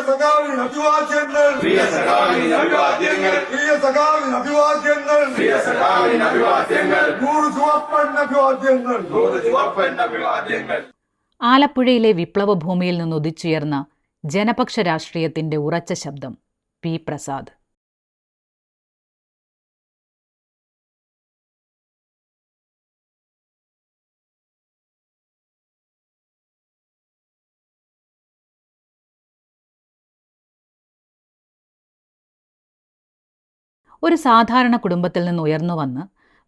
സഖാവിന് അഭിവാദ്യങ്ങൾ, പ്രിയ സഖാവിന് അഭിവാദ്യങ്ങൾ, പ്രിയ സഖാവിന് അഭിവാദ്യങ്ങൾ, പ്രിയ സഖാവിന് അഭിവാദ്യങ്ങൾ, 100 ചുവപ്പൻ അഭിവാദ്യങ്ങൾ, 100 ചുവപ്പൻ അഭിവാദ്യങ്ങൾ. ആലപ്പുഴയിലെ വിപ്ലവ ഭൂമിയിൽ നിന്നുദിച്ചുയർന്ന ജനപക്ഷ രാഷ്ട്രീയത്തിന്റെ ഉറച്ച ശബ്ദം പി പ്രസാദ്. ഒരു സാധാരണ കുടുംബത്തിൽ നിന്ന് ഉയർന്നു വന്ന്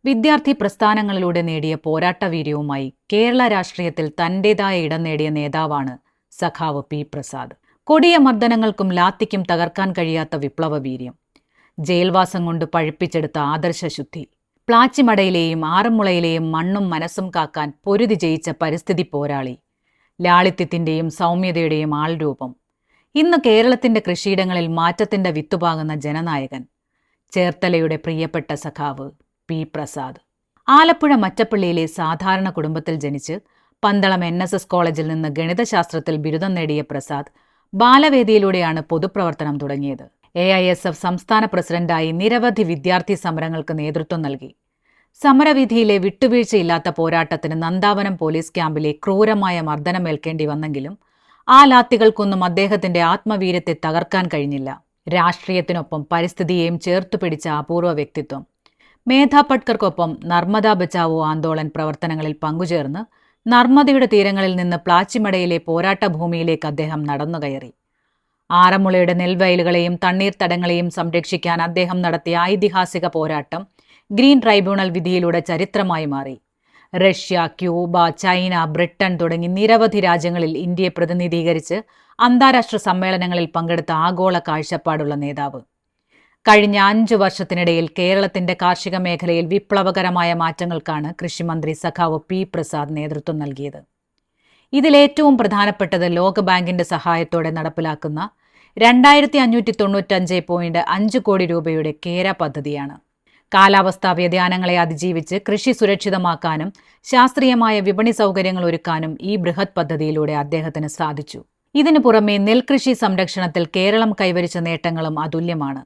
വിദ്യാർത്ഥി പ്രസ്ഥാനങ്ങളിലൂടെ നേടിയ പോരാട്ടവീര്യവുമായി കേരള രാഷ്ട്രീയത്തിൽ തന്റേതായ ഇടം നേടിയ നേതാവാണ് സഖാവ് പി പ്രസാദ്. കൊടിയ മർദ്ദനങ്ങൾക്കും ലാത്തിക്കും തകർക്കാൻ കഴിയാത്ത വിപ്ലവവീര്യം, ജയിൽവാസം കൊണ്ട് പഴുപ്പിച്ചെടുത്ത ആദർശശുദ്ധി, പ്ലാച്ചിമടയിലെയും ആറന്മുളയിലെയും മണ്ണും മനസ്സും കാക്കാൻ പൊരുതി ജയിച്ച പരിസ്ഥിതി പോരാളി, ലാളിത്യത്തിന്റെയും സൗമ്യതയുടെയും ആൾരൂപം, ഇന്ന് കേരളത്തിന്റെ കൃഷിയിടങ്ങളിൽ മാറ്റത്തിന്റെ വിത്തുപാകുന്ന ജനനായകൻ, ചേർത്തലയുടെ പ്രിയപ്പെട്ട സഖാവ് പി പ്രസാദ്. ആലപ്പുഴ മറ്റപ്പള്ളിയിലെ സാധാരണ കുടുംബത്തിൽ ജനിച്ച് പന്തളം NSS കോളേജിൽ നിന്ന് ഗണിതശാസ്ത്രത്തിൽ ബിരുദം നേടിയ പ്രസാദ് ബാലവേദിയിലൂടെയാണ് പൊതുപ്രവർത്തനം തുടങ്ങിയത്. AISF സംസ്ഥാന പ്രസിഡന്റായി നിരവധി വിദ്യാർത്ഥി സമരങ്ങൾക്ക് നേതൃത്വം നൽകി. സമരവിധിയിലെ വിട്ടുവീഴ്ചയില്ലാത്ത പോരാട്ടത്തിന് നന്ദാവനം പോലീസ് ക്യാമ്പിലെ ക്രൂരമായ മർദ്ദനമേൽക്കേണ്ടി വന്നെങ്കിലും ആ ലാത്തികൾക്കൊന്നും അദ്ദേഹത്തിന്റെ ആത്മവീര്യത്തെ തകർക്കാൻ കഴിഞ്ഞില്ല. രാഷ്ട്രീയത്തിനൊപ്പം പരിസ്ഥിതിയെയും ചേർത്തുപിടിച്ച അപൂർവ വ്യക്തിത്വം. മേധാ പട്കർക്കൊപ്പം നർമ്മദാ ബച്ചാവോ ആന്തോളൻ പ്രവർത്തനങ്ങളിൽ പങ്കുചേർന്ന് നർമ്മദയുടെ തീരങ്ങളിൽ നിന്ന് പ്ലാച്ചിമടയിലെ പോരാട്ട ഭൂമിയിലേക്ക് അദ്ദേഹം നടന്നുകയറി. ആറന്മുളയുടെ നെൽവയലുകളെയും തണ്ണീർത്തടങ്ങളെയും സംരക്ഷിക്കാൻ അദ്ദേഹം നടത്തിയ ഐതിഹാസിക പോരാട്ടം ഗ്രീൻ ട്രൈബ്യൂണൽ വിധിയിലൂടെ ചരിത്രമായി മാറി. റഷ്യ, ക്യൂബ, ചൈന, ബ്രിട്ടൻ തുടങ്ങി നിരവധി രാജ്യങ്ങളിൽ ഇന്ത്യയെ പ്രതിനിധീകരിച്ച് അന്താരാഷ്ട്ര സമ്മേളനങ്ങളിൽ പങ്കെടുത്ത ആഗോള കാഴ്ചപ്പാടുള്ള നേതാവ്. കഴിഞ്ഞ 5 വർഷത്തിനിടയിൽ കേരളത്തിന്റെ കാർഷിക മേഖലയിൽ വിപ്ലവകരമായ മാറ്റങ്ങൾക്കാണ് കൃഷിമന്ത്രി സഖാവ് പി പ്രസാദ് നേതൃത്വം നൽകിയത്. ഇതിലേറ്റവും പ്രധാനപ്പെട്ടത് ലോകബാങ്കിന്റെ സഹായത്തോടെ നടപ്പിലാക്കുന്ന 2595.5 കോടി രൂപയുടെ കേര പദ്ധതിയാണ്. കാലാവസ്ഥാ വ്യതിയാനങ്ങളെ അതിജീവിച്ച് കൃഷി സുരക്ഷിതമാക്കാനും ശാസ്ത്രീയമായ വിപണി സൗകര്യങ്ങൾ ഒരുക്കാനും ഈ ബൃഹത് പദ്ധതിയിലൂടെ അദ്ദേഹത്തിന് സാധിച്ചു. ഇതിനു പുറമെ നെൽകൃഷി സംരക്ഷണത്തിൽ കേരളം കൈവരിച്ച നേട്ടങ്ങളും അതുല്യമാണ്.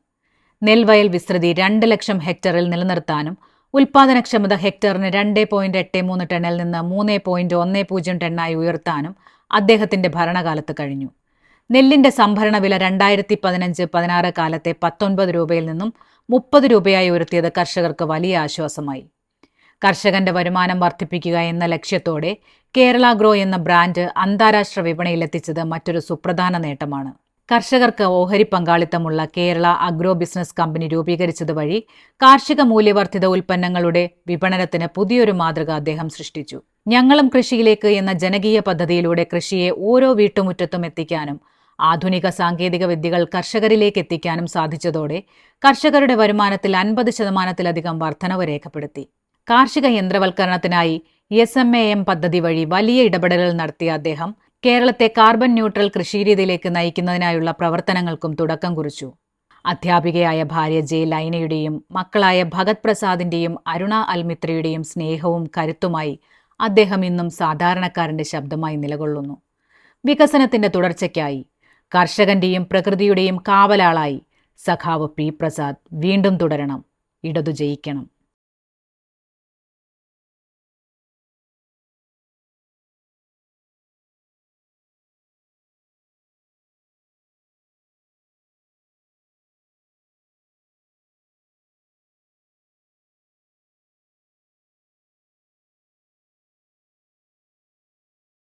നെൽവയൽ വിസ്തൃതി 2 ലക്ഷം ഹെക്ടറിൽ നിലനിർത്താനും ഉൽപാദനക്ഷമത ഹെക്ടറിന് 2.83 ടണ്ണിൽ നിന്ന് 3.10 ടണ്ണായി ഉയർത്താനും അദ്ദേഹത്തിന്റെ ഭരണകാലത്ത് കഴിഞ്ഞു. നെല്ലിന്റെ സംഭരണ വില 2015-16 കാലത്തെ 19 രൂപയിൽ നിന്നും 30 രൂപയായി ഉയർത്തിയത് കർഷകർക്ക് വലിയ ആശ്വാസമായി. കർഷകന്റെ വരുമാനം വർദ്ധിപ്പിക്കുക എന്ന ലക്ഷ്യത്തോടെ കേരള ഗ്രോ എന്ന ബ്രാൻഡ് അന്താരാഷ്ട്ര വിപണിയിലെത്തിച്ചത് മറ്റൊരു സുപ്രധാന നേട്ടമാണ്. കർഷകർക്ക് ഓഹരി പങ്കാളിത്തമുള്ള കേരള അഗ്രോ ബിസിനസ് കമ്പനി രൂപീകരിച്ചത് വഴി കാർഷിക മൂല്യവർദ്ധിത ഉൽപ്പന്നങ്ങളുടെ വിപണനത്തിന് പുതിയൊരു മാതൃക അദ്ദേഹം സൃഷ്ടിച്ചു. ഞങ്ങളും കൃഷിയിലേക്ക് എന്ന ജനകീയ പദ്ധതിയിലൂടെ കൃഷിയെ ഓരോ വീട്ടുമുറ്റത്തും എത്തിക്കാനും ആധുനിക സാങ്കേതിക വിദ്യകൾ കർഷകരിലേക്ക് എത്തിക്കാനും സാധിച്ചതോടെ കർഷകരുടെ വരുമാനത്തിൽ 50% വർധനവ് രേഖപ്പെടുത്തി. കാർഷിക യന്ത്രവൽക്കരണത്തിനായി SMAM പദ്ധതി വഴി വലിയ ഇടപെടലുകൾ നടത്തിയ അദ്ദേഹം കേരളത്തെ കാർബൺ ന്യൂട്രൽ കൃഷിരീതിയിലേക്ക് നയിക്കുന്നതിനായുള്ള പ്രവർത്തനങ്ങൾക്കും തുടക്കം കുറിച്ചു. അധ്യാപികയായ ഭാര്യ ജെ ലൈനയുടെയും മക്കളായ ഭഗത് പ്രസാദിന്റെയും അരുണ അൽമിത്രയുടെയും സ്നേഹവും കരുത്തുമായി അദ്ദേഹം ഇന്നും സാധാരണക്കാരന്റെ ശബ്ദമായി നിലകൊള്ളുന്നു. വികസനത്തിന്റെ തുടർച്ചയ്ക്കായി കർഷകന്റെയും പ്രകൃതിയുടെയും കാവലാളായി സഖാവ് പി പ്രസാദ് വീണ്ടും തുടരണം. ഇടതു ജയിക്കണം.